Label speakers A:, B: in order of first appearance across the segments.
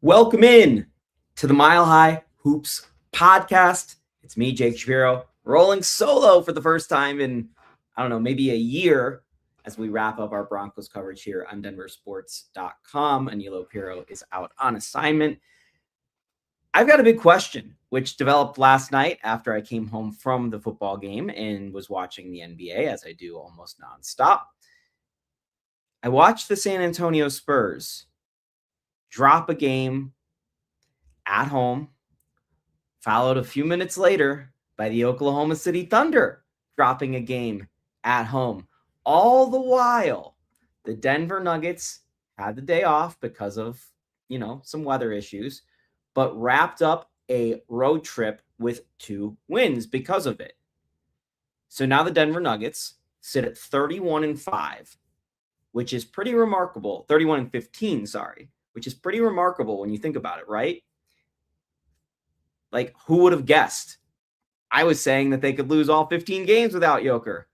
A: Welcome in to the Mile High Hoops podcast. It's me, Jake Shapiro, rolling solo for the first time in, maybe a year as we wrap up our Broncos coverage here on denversports.com. Anilo Piro is out on assignment. I've got a big question, which developed last night after I came home from the football game and was watching the NBA, as I do almost nonstop. I watched the San Antonio Spurs drop a game at home, followed a few minutes later by the Oklahoma City Thunder dropping a game at home. All the while, the Denver Nuggets had the day off because of, some weather issues, but wrapped up a road trip with 2 wins because of it. So now the Denver Nuggets sit at 31-5, which is pretty remarkable. 31-15, which is pretty remarkable when you think about it, right? Like, who would have guessed? I was saying that they could lose all 15 games without Joker.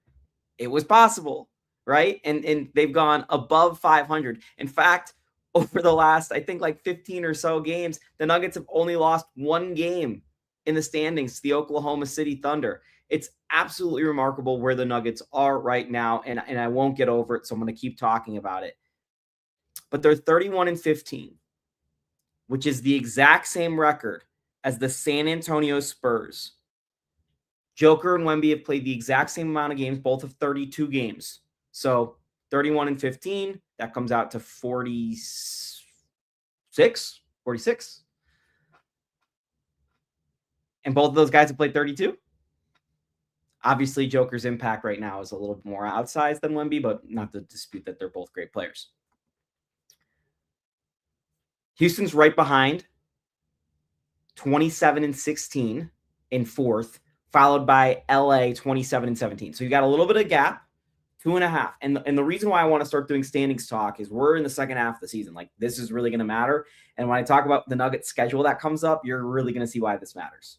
A: It was possible, right? And they've gone above 500. In fact, over the last, 15 or so games, the Nuggets have only lost 1 game in the standings to the Oklahoma City Thunder. It's absolutely remarkable where the Nuggets are right now, and I won't get over it, so I'm going to keep talking about it. But they're 31-15, which is the exact same record as the San Antonio Spurs. Joker and Wemby have played the exact same amount of games, both of 32 games. So 31-15, that comes out to 46. And both of those guys have played 32. Obviously, Joker's impact right now is a little bit more outsized than Wemby, but not to dispute that they're both great players. Houston's right behind, 27-16 in 4th, followed by LA 27-17. So you got a little bit of gap, 2.5. And the reason why I want to start doing standings talk is we're in the second half of the season. Like, this is really going to matter. And when I talk about the Nuggets schedule that comes up, you're really going to see why this matters.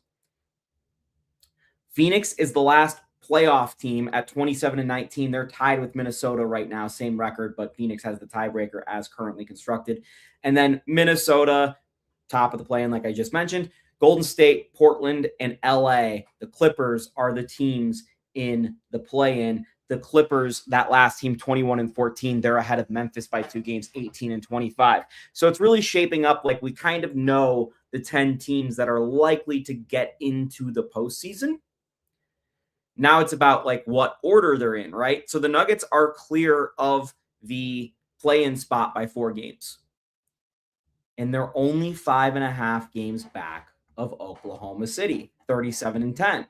A: Phoenix is the last playoff team at 27-19. They're tied with Minnesota right now, same record, but Phoenix has the tiebreaker as currently constructed. And then Minnesota, top of the play-in, like I just mentioned. Golden State, Portland, and LA, the Clippers, are the teams in the play-in. The Clippers, that last team, 21-14, they're ahead of Memphis by 2 games, 18-25. So it's really shaping up like we kind of know the 10 teams that are likely to get into the postseason. Now it's about like what order they're in, right? So the Nuggets are clear of the play-in spot by 4 games. And they're only 5.5 games back of Oklahoma City, 37-10.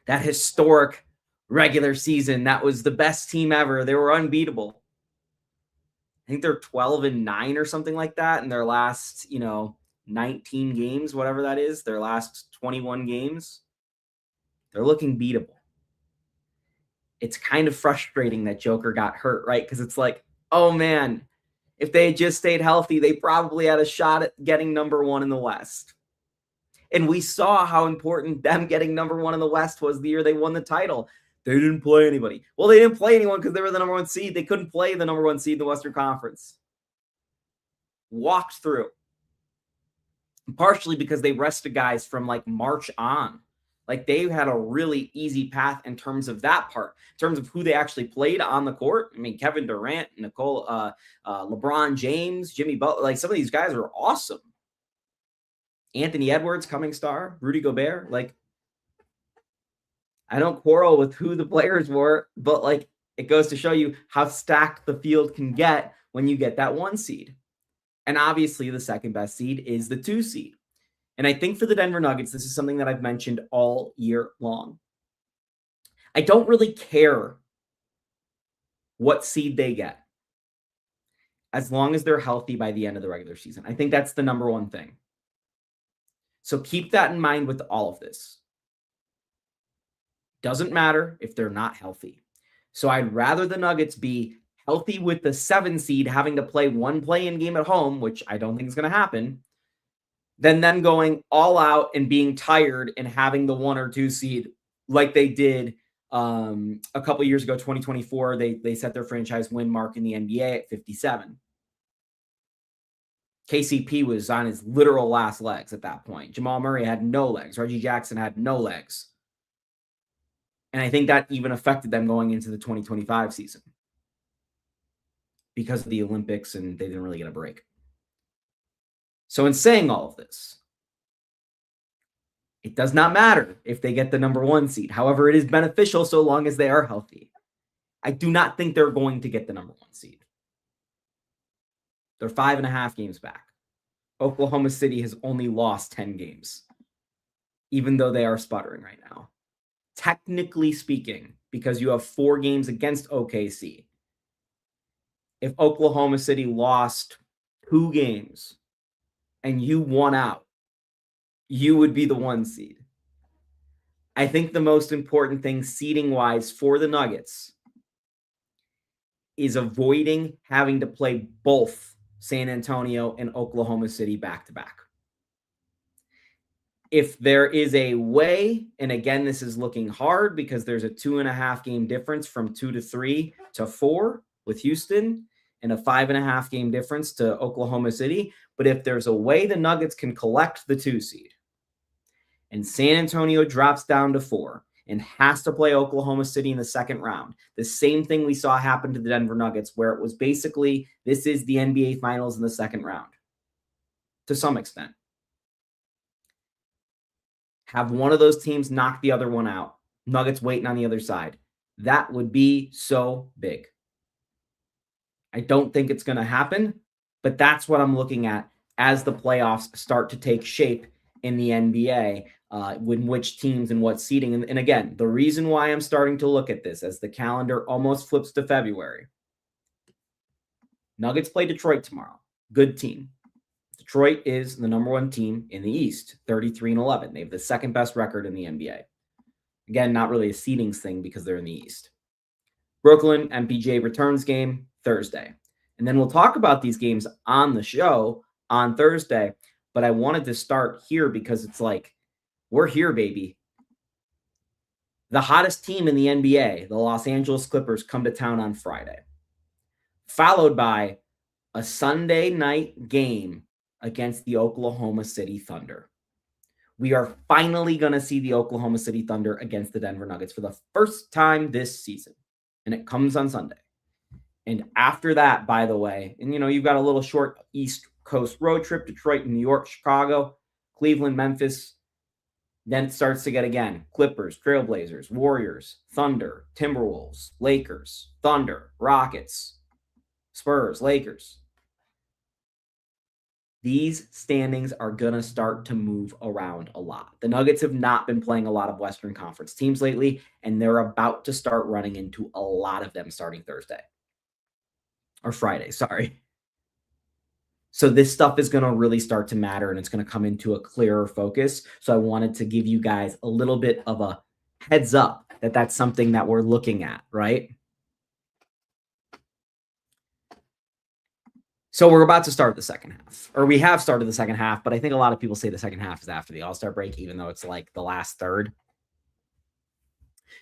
A: That historic regular season, that was the best team ever. They were unbeatable. I think they're 12-9 or something like that in their last, 19 games, whatever that is, their last 21 games. They're looking beatable. It's kind of frustrating that Joker got hurt, right? Because it's like, oh man, if they had just stayed healthy, they probably had a shot at getting number 1 in the West. And we saw how important them getting number 1 in the West was the year they won the title. They didn't play anybody. Well, they didn't play anyone because they were the number 1 seed. They couldn't play the number 1 seed in the Western Conference. Walked through. Partially because they rested guys from like March on. Like, they had a really easy path in terms of that part, in terms of who they actually played on the court. I mean, Kevin Durant, LeBron James, Jimmy Butler, like some of these guys are awesome. Anthony Edwards, coming star, Rudy Gobert. Like, I don't quarrel with who the players were, but like, it goes to show you how stacked the field can get when you get that 1 seed. And obviously the second best seed is the 2 seed. And I think for the Denver Nuggets, this is something that I've mentioned all year long. I don't really care what seed they get, as long as they're healthy by the end of the regular season. I think that's the number 1 thing. So keep that in mind with all of this. Doesn't matter if they're not healthy. So I'd rather the Nuggets be healthy with the 7 seed having to play 1 play-in game at home, which I don't think is going to happen, than them going all out and being tired and having the 1 or 2 seed like they did a couple years ago, 2024. They set their franchise win mark in the NBA at 57. KCP was on his literal last legs at that point. Jamal Murray had no legs. Reggie Jackson had no legs. And I think that even affected them going into the 2025 season because of the Olympics, and they didn't really get a break. So in saying all of this, it does not matter if they get the number 1 seed. However, it is beneficial so long as they are healthy. I do not think they're going to get the number 1 seed. They're 5.5 games back. Oklahoma City has only lost 10 games, even though they are sputtering right now. Technically speaking, because you have 4 games against OKC, if Oklahoma City lost 2 games and you won out, you would be the 1 seed. I think the most important thing seeding-wise for the Nuggets is avoiding having to play both San Antonio and Oklahoma City back-to-back. If there is a way, and again, this is looking hard because there's a 2.5 game difference from 2 to 3 to 4 with Houston and a 5.5 game difference to Oklahoma City. But if there's a way the Nuggets can collect the 2 seed and San Antonio drops down to 4 and has to play Oklahoma City in the second round, the same thing we saw happen to the Denver Nuggets, where it was basically, this is the NBA Finals in the second round to some extent. Have one of those teams knock the other one out. Nuggets waiting on the other side. That would be so big. I don't think it's going to happen, but that's what I'm looking at as the playoffs start to take shape in the NBA, in which teams and what seeding. And again, the reason why I'm starting to look at this as the calendar almost flips to February. Nuggets play Detroit tomorrow. Good team. Detroit is the number 1 team in the East, 33-11. They have the second best record in the NBA. Again, not really a seedings thing because they're in the East. Brooklyn, MPJ returns game Thursday. And then we'll talk about these games on the show on Thursday. But I wanted to start here because it's like, we're here, baby. The hottest team in the NBA, the Los Angeles Clippers, come to town on Friday, followed by a Sunday night game against the Oklahoma City Thunder. We are finally going to see the Oklahoma City Thunder against the Denver Nuggets for the first time this season. And it comes on Sunday. And after that, by the way, and you've got a little short East Coast road trip, Detroit, New York, Chicago, Cleveland, Memphis. Then it starts to get again. Clippers, Trailblazers, Warriors, Thunder, Timberwolves, Lakers, Thunder, Rockets, Spurs, Lakers. These standings are going to start to move around a lot. The Nuggets have not been playing a lot of Western Conference teams lately, and they're about to start running into a lot of them starting Thursday. Or Friday, sorry. So this stuff is going to really start to matter, and it's going to come into a clearer focus. So I wanted to give you guys a little bit of a heads up that that's something that we're looking at, right? So we're about to start the second half, or we have started the second half, but I think a lot of people say the second half is after the All-Star break, even though it's like the last third.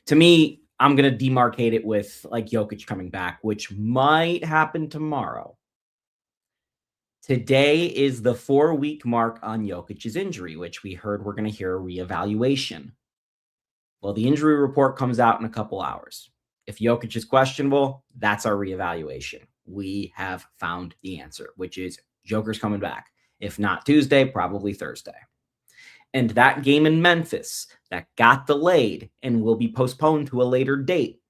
A: To me, I'm going to demarcate it with like Jokic coming back, which might happen tomorrow. Today is the 4-week mark on Jokic's injury, which we heard we're going to hear a reevaluation. Well, the injury report comes out in a couple hours. If Jokic is questionable, that's our reevaluation. We have found the answer, which is Joker's coming back. If not Tuesday, probably Thursday. And that game in Memphis that got delayed and will be postponed to a later date,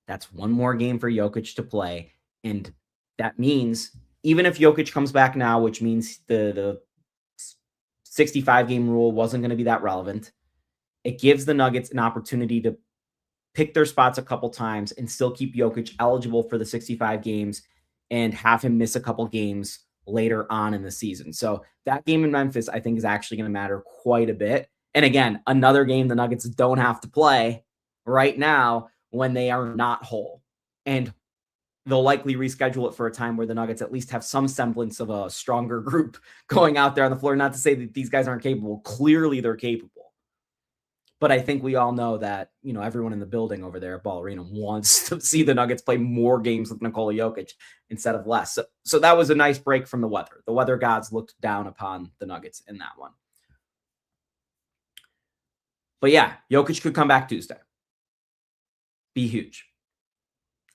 A: that's one more game for Jokic to play. And that means even if Jokic comes back now, which means the 65-game rule wasn't going to be that relevant, it gives the Nuggets an opportunity to pick their spots a couple times and still keep Jokic eligible for the 65 games and have him miss a couple games later on in the season. So that game in Memphis, I think, is actually going to matter quite a bit. And again, another game the Nuggets don't have to play right now when they are not whole. And they'll likely reschedule it for a time where the Nuggets at least have some semblance of a stronger group going out there on the floor. Not to say that these guys aren't capable. Clearly they're capable. But I think we all know that, everyone in the building over there at Ball Arena wants to see the Nuggets play more games with Nikola Jokic instead of less. So that was a nice break from the weather. The weather gods looked down upon the Nuggets in that one. But yeah, Jokic could come back Tuesday. Be huge.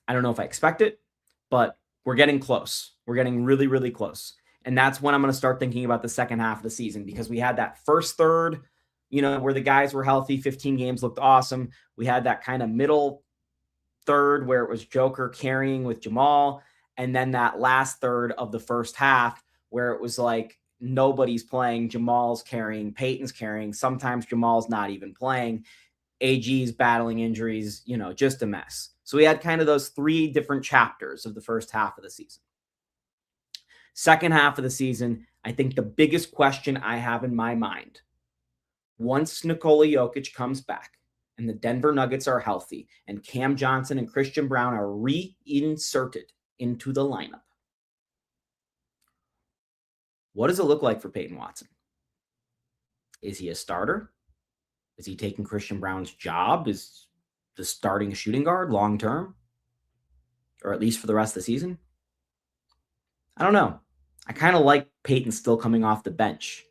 A: I don't know if I expect it, but we're getting close. We're getting really, really close. And that's when I'm going to start thinking about the second half of the season, because we had that first third, where the guys were healthy, 15 games looked awesome. We had that kind of middle third where it was Joker carrying with Jamal. And then that last third of the first half where it was like nobody's playing, Jamal's carrying, Peyton's carrying. Sometimes Jamal's not even playing. AG's battling injuries, just a mess. So we had kind of those 3 different chapters of the first half of the season. Second half of the season, I think the biggest question I have in my mind, once Nikola Jokic comes back and the Denver Nuggets are healthy and Cam Johnson and Christian Brown are reinserted into the lineup, what does it look like for Peyton Watson? Is he a starter? Is he taking Christian Brown's job? Is the starting shooting guard long term? Or at least for the rest of the season? I don't know. I kind of like Peyton still coming off the bench,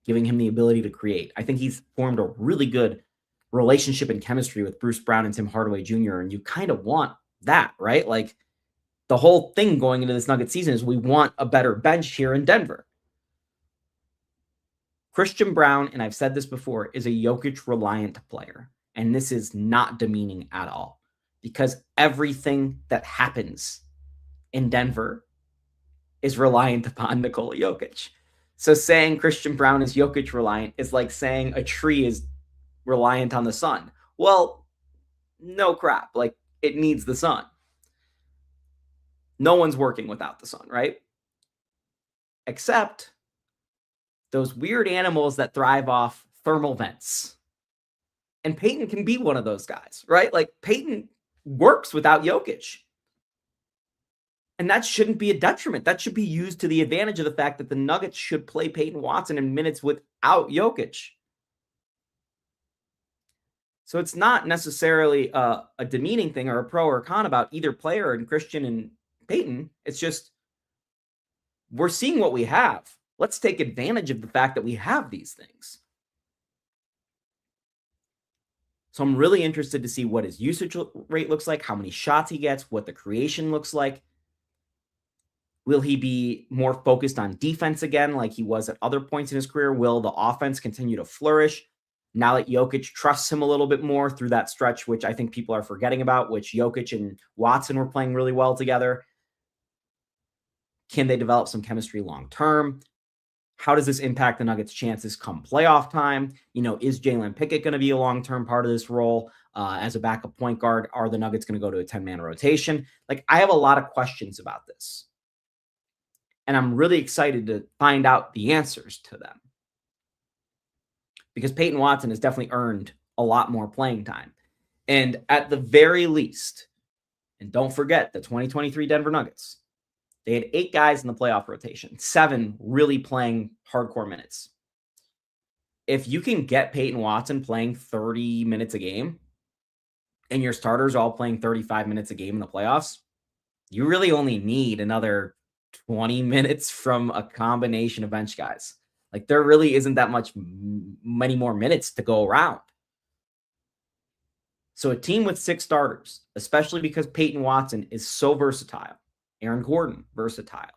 A: giving him the ability to create. I think he's formed a really good relationship and chemistry with Bruce Brown and Tim Hardaway Jr., and you kind of want that, right? Like, the whole thing going into this Nugget season is we want a better bench here in Denver. Christian Brown, and I've said this before, is a Jokic-reliant player, and this is not demeaning at all, because everything that happens in Denver is reliant upon Nikola Jokic. So saying Christian Brown is Jokic-reliant is like saying a tree is reliant on the sun. Well, no crap. Like, it needs the sun. No one's working without the sun, right? Except those weird animals that thrive off thermal vents. And Peyton can be one of those guys, right? Like, Peyton works without Jokic. And that shouldn't be a detriment. That should be used to the advantage of the fact that the Nuggets should play Peyton Watson in minutes without Jokic. So it's not necessarily a demeaning thing or a pro or a con about either player and Christian and Peyton. It's just, we're seeing what we have. Let's take advantage of the fact that we have these things. So I'm really interested to see what his usage rate looks like, how many shots he gets, what the creation looks like. Will he be more focused on defense again like he was at other points in his career? Will the offense continue to flourish now that Jokic trusts him a little bit more through that stretch, which I think people are forgetting about, which Jokic and Watson were playing really well together? Can they develop some chemistry long term? How does this impact the Nuggets' chances come playoff time? Is Jalen Pickett going to be a long-term part of this role as a backup point guard? Are the Nuggets going to go to a 10-man rotation? Like, I have a lot of questions about this. And I'm really excited to find out the answers to them. Because Peyton Watson has definitely earned a lot more playing time. And at the very least, and don't forget the 2023 Denver Nuggets, they had 8 guys in the playoff rotation, 7 really playing hardcore minutes. If you can get Peyton Watson playing 30 minutes a game and your starters all playing 35 minutes a game in the playoffs, you really only need another 20 minutes from a combination of bench guys. Like, there really isn't that many more minutes to go around. So a team with 6 starters, especially because Peyton Watson is so versatile, Aaron Gordon, versatile.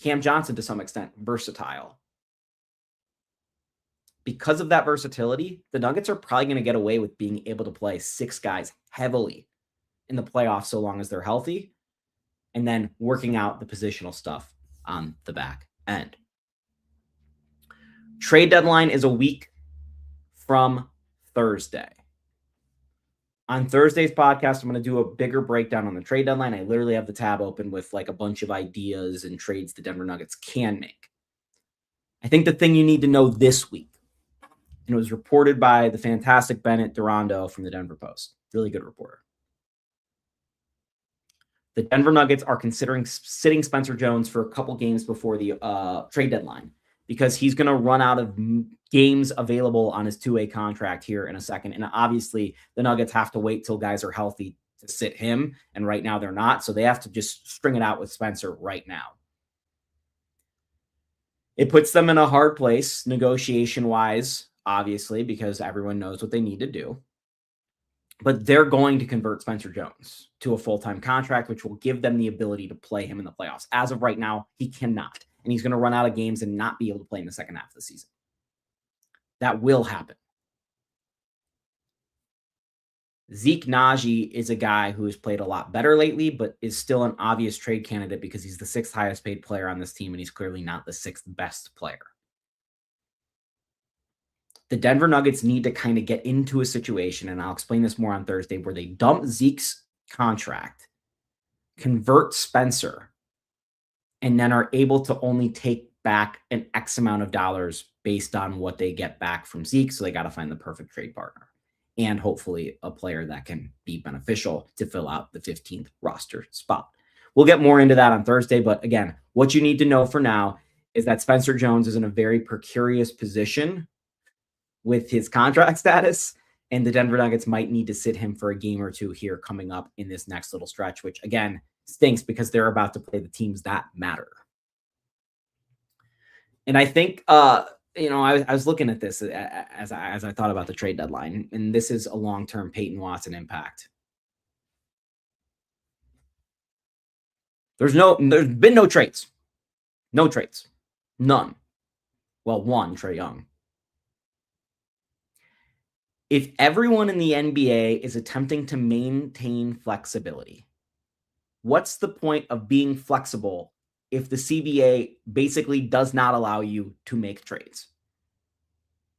A: Cam Johnson, to some extent, versatile. Because of that versatility, the Nuggets are probably going to get away with being able to play 6 guys heavily in the playoffs so long as they're healthy, and then working out the positional stuff on the back end. Trade deadline is a week from Thursday. On Thursday's podcast, I'm going to do a bigger breakdown on the trade deadline. I literally have the tab open with like a bunch of ideas and trades the Denver Nuggets can make. I think the thing you need to know this week, and it was reported by the fantastic Bennett Durando from the Denver Post, really good reporter. The Denver Nuggets are considering sitting Spencer Jones for a couple games before the trade deadline because he's going to run out of games available on his two-way contract here in a second. And obviously, the Nuggets have to wait till guys are healthy to sit him. And right now they're not. So they have to just string it out with Spencer right now. It puts them in a hard place negotiation-wise, obviously, because everyone knows what they need to do. But they're going to convert Spencer Jones to a full-time contract, which will give them the ability to play him in the playoffs. As of right now, he cannot. And he's going to run out of games and not be able to play in the second half of the season. That will happen. Zeke Naji is a guy who has played a lot better lately, but is still an obvious trade candidate because he's the sixth highest paid player on this team, and he's clearly not the sixth best player. The Denver Nuggets need to kind of get into a situation, and I'll explain this more on Thursday, where they dump Zeke's contract, convert Spencer, and then are able to only take back an X amount of dollars based on what they get back from Zeke. So they got to find the perfect trade partner and hopefully a player that can be beneficial to fill out the 15th roster spot. We'll get more into that on Thursday. But again, what you need to know for now is that Spencer Jones is in a very precarious position with his contract status, and the Denver Nuggets might need to sit him for a game or two here coming up in this next little stretch, which again stinks because they're about to play the teams that matter. And I think, I was looking at this as I thought about the trade deadline, and this is a long-term Peyton Watson impact. There's been no trades. No trades. None. Well, one, Trae Young. If everyone in the NBA is attempting to maintain flexibility, what's the point of being flexible if the CBA basically does not allow you to make trades?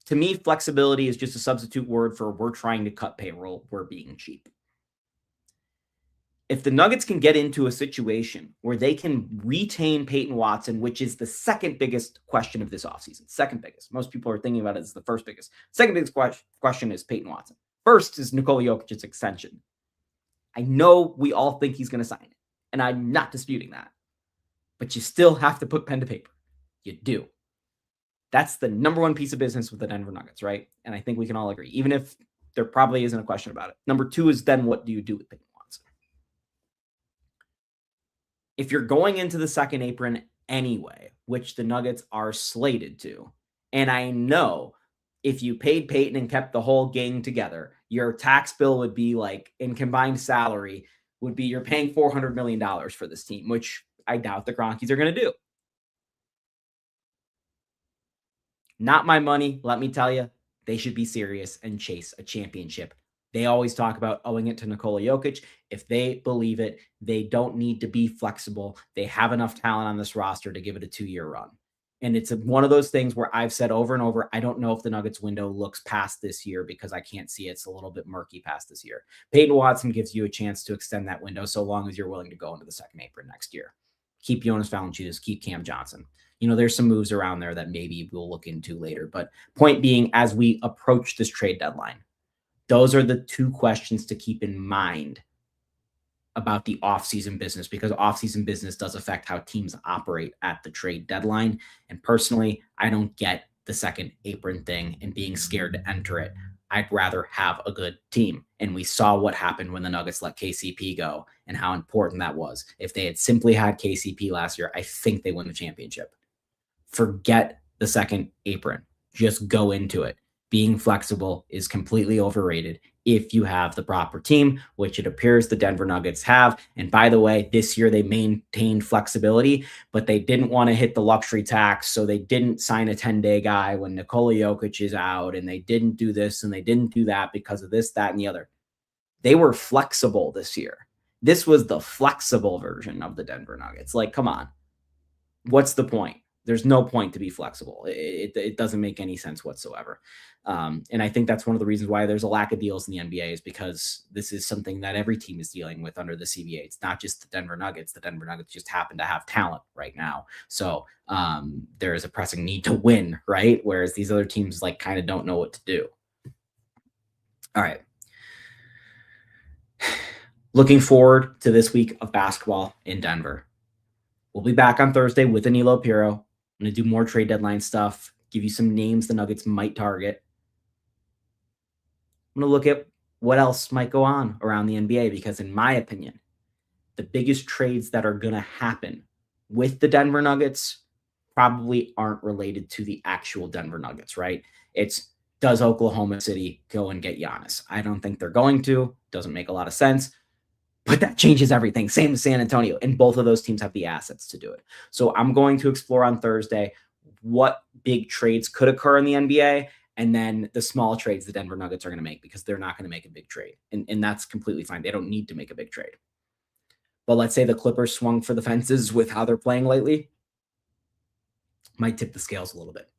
A: To me, flexibility is just a substitute word for we're trying to cut payroll, we're being cheap. If the Nuggets can get into a situation where they can retain Peyton Watson, which is the second biggest question of this offseason, second biggest. Most people are thinking about it as the first biggest. Second biggest question is Peyton Watson. First is Nikola Jokic's extension. I know we all think he's going to sign it, and I'm not disputing that. But you still have to put pen to paper. You do. That's the number one piece of business with the Denver Nuggets, right? And I think we can all agree, even if there probably isn't a question about it. Number two is then what do you do with Peyton Watson? If you're going into the second apron anyway, which the Nuggets are slated to, and I know if you paid Peyton and kept the whole gang together, your tax bill would be like, in combined salary, would be you're paying $400 million for this team, which I doubt the Kroenkes are going to do. Not my money, let me tell you. They should be serious and chase a championship. They always talk about owing it to Nikola Jokic. If they believe it, they don't need to be flexible. They have enough talent on this roster to give it a 2-year run. And it's one of those things where I've said over and over, I don't know if the Nuggets window looks past this year because I can't see it. It's a little bit murky past this year. Peyton Watson gives you a chance to extend that window so long as you're willing to go into the second apron next year. Keep Jonas Valanciunas, keep Cam Johnson. There's some moves around there that maybe we'll look into later. But point being, as we approach this trade deadline, those are the two questions to keep in mind about the offseason business, because offseason business does affect how teams operate at the trade deadline. And personally, I don't get the second apron thing and being scared to enter it. I'd rather have a good team. And we saw what happened when the Nuggets let KCP go and how important that was. If they had simply had KCP last year, I think they win the championship. Forget the second apron. Just go into it. Being flexible is completely overrated if you have the proper team, which it appears the Denver Nuggets have. And by the way, this year they maintained flexibility, but they didn't want to hit the luxury tax, so they didn't sign a 10-day guy when Nikola Jokic is out, and they didn't do this and they didn't do that because of this, that, and the other. They were flexible this year. This was the flexible version of the Denver Nuggets. Like, come on. What's the point? There's no point to be flexible. It doesn't make any sense whatsoever. And I think that's one of the reasons why there's a lack of deals in the NBA, is because this is something that every team is dealing with under the CBA. It's not just the Denver Nuggets. The Denver Nuggets just happen to have talent right now. So there is a pressing need to win, right? Whereas these other teams kind of don't know what to do. All right. Looking forward to this week of basketball in Denver. We'll be back on Thursday with Danilo Piro. I'm going to do more trade deadline stuff, give you some names the Nuggets might target. I'm going to look at what else might go on around the NBA because, in my opinion, the biggest trades that are going to happen with the Denver Nuggets probably aren't related to the actual Denver Nuggets, right? It's does Oklahoma City go and get Giannis? I don't think they're going to. Doesn't make a lot of sense. But that changes everything. Same as San Antonio. And both of those teams have the assets to do it. So I'm going to explore on Thursday what big trades could occur in the NBA and then the small trades the Denver Nuggets are going to make because they're not going to make a big trade. And that's completely fine. They don't need to make a big trade. But let's say the Clippers swung for the fences with how they're playing lately. Might tip the scales a little bit.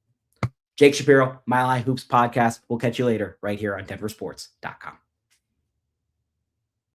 A: Jake Shapiro, Mile High Hoops podcast. We'll catch you later right here on denversports.com.